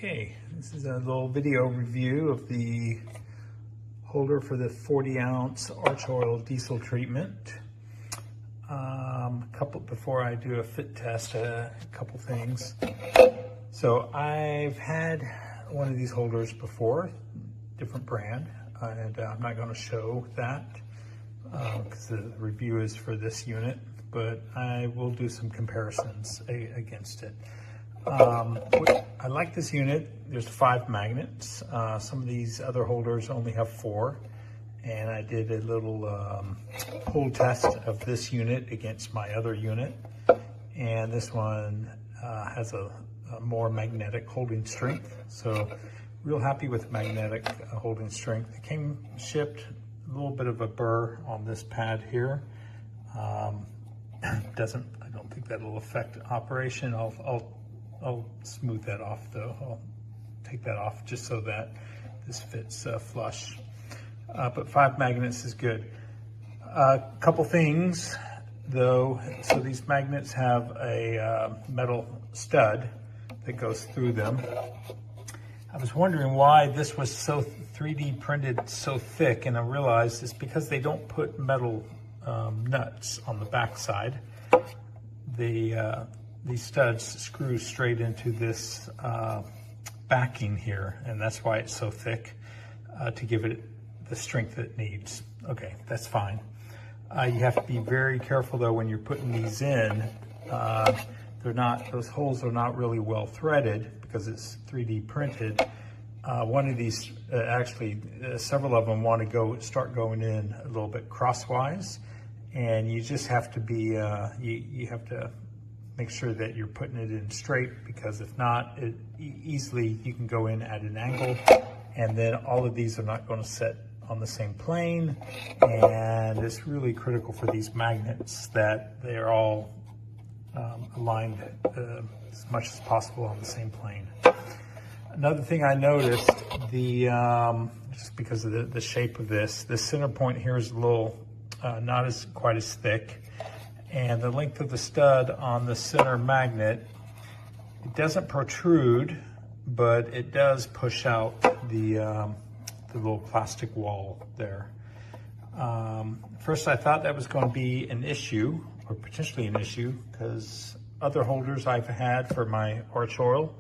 Okay, this is a little video review of the holder for the 40-ounce Archoil diesel treatment. Before I do a fit test, a couple things. So I've had one of these holders before, different brand, and I'm not going to show that because the review is for this unit, but I will do some comparisons against it. I like this unit. There's 5 magnets. Some of these other holders only have 4. And I did a little pull test of this unit against my other unit. And this one has a more magnetic holding strength. So real happy with magnetic holding strength. It came shipped a little bit of a burr on this pad here. I don't think that'll affect operation. I'll smooth that off though. I'll take that off just so that this fits flush. But 5 magnets is good. A couple things though. So these magnets have a metal stud that goes through them. I was wondering why this was so 3D printed so thick, and I realized it's because they don't put metal nuts on the back side. These studs screw straight into this backing here, and that's why it's so thick to give it the strength it needs. Okay, that's fine. You have to be very careful though when you're putting these in. Those holes are not really well threaded because it's 3D printed. One of these, several of them want to start going in a little bit crosswise, and you just have to be, you have to make sure that you're putting it in straight, because if not, easily you can go in at an angle, and then all of these are not going to set on the same plane. And it's really critical for these magnets that they're all aligned as much as possible on the same plane. Another thing I noticed, just because of the shape of this center point here is a little not quite as thick, and the length of the stud on the center magnet, it doesn't protrude, but it does push out the little plastic wall there. First I thought that was going to be an issue, or potentially an issue, because other holders I've had for my Archoil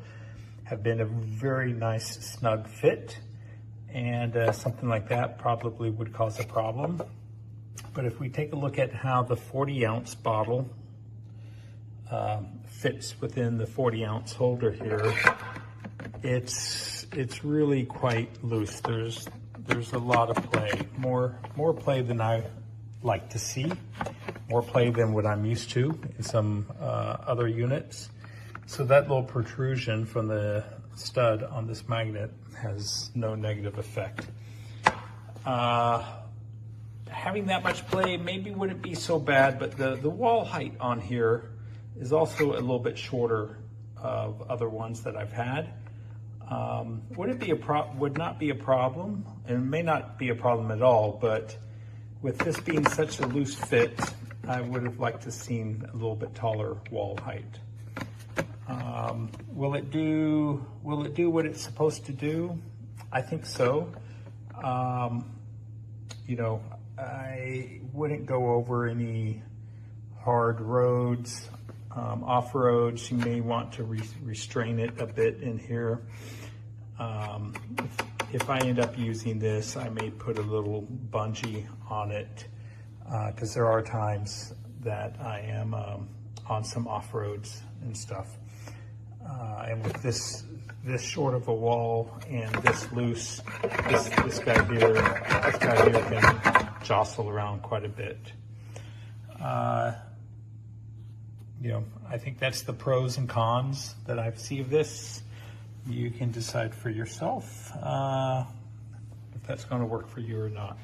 have been a very nice snug fit, and something like that probably would cause a problem. But if we take a look at how the 40-ounce bottle fits within the 40-ounce holder here, it's really quite loose. There's a lot of play, more play than I like to see, more play than what I'm used to in some other units. So that little protrusion from the stud on this magnet has no negative effect. Having that much play maybe wouldn't be so bad, but the wall height on here is also a little bit shorter of other ones that I've had. Would not be a problem, and may not be a problem at all, but with this being such a loose fit, I would have liked to have seen a little bit taller wall height. Will it do what it's supposed to do? I think so. I wouldn't go over any hard roads. Off-roads, you may want to restrain it a bit in here. If I end up using this, I may put a little bungee on it, because there are times that I am on some off-roads and stuff. And with this short of a wall and this loose, this guy here can jostle around quite a bit. I think that's the pros and cons that I see of this. You can decide for yourself if that's going to work for you or not.